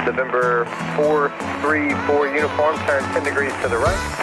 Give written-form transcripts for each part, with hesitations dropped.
November 434 uniform, turn 10 degrees to the right.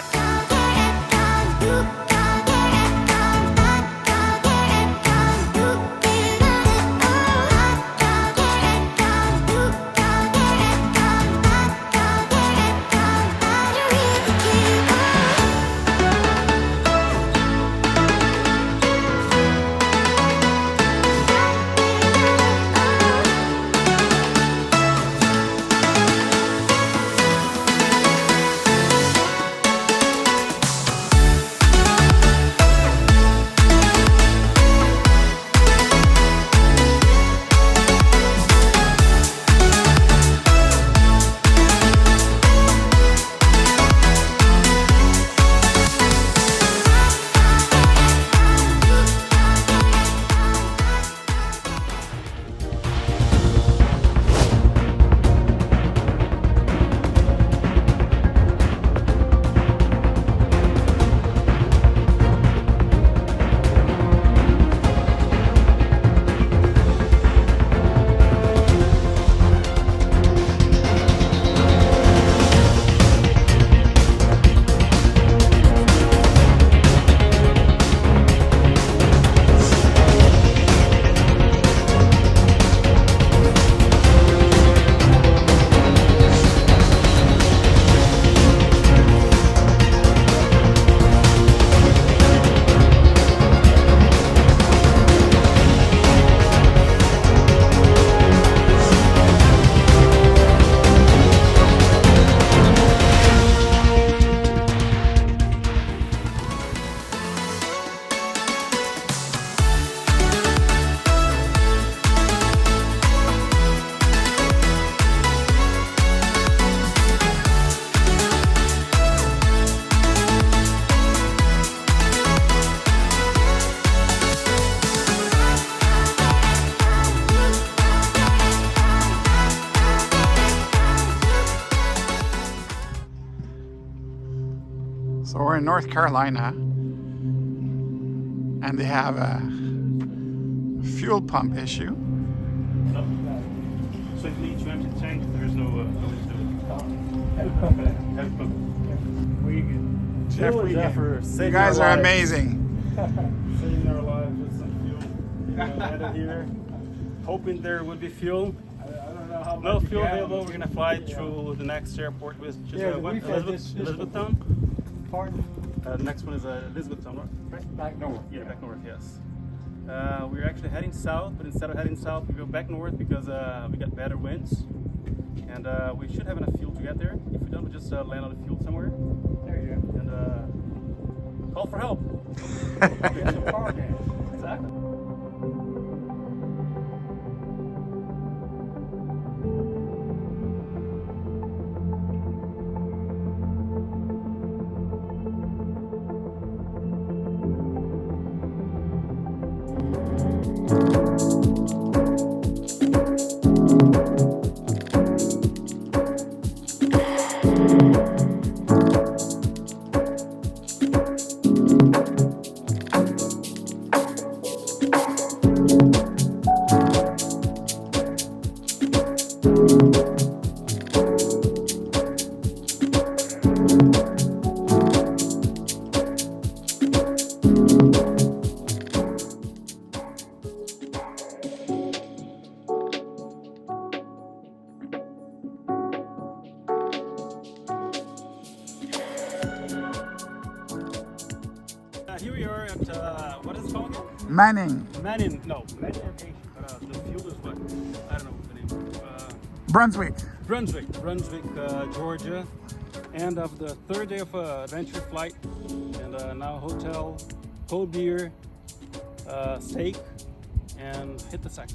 So we're in North Carolina, and they have a fuel pump issue. No. So if you need to empty the tank, there's no way to do it. Jeffrey, for you guys are amazing. Saving our lives with some fuel. Added here. Hoping there would be fuel. I don't know how much. No fuel available. We're gonna fly through the next airport, which is Elizabethtown. Pardon? The next one is Elizabethtown, right? Back north. Yeah, back north, yes. We're actually heading south, but instead of heading south, we go back north because we got better winds. And we should have enough fuel to get there. If we don't, we just land on the fuel somewhere. There you go. And call for help. Get some car gas. Exactly. Here we are at, what is it called again? Manning, Manning location. The fuel is what? I don't know the name. Brunswick. Brunswick, Georgia. And of the third day of adventure flight. And now hotel, cold beer, steak, and hit the sack.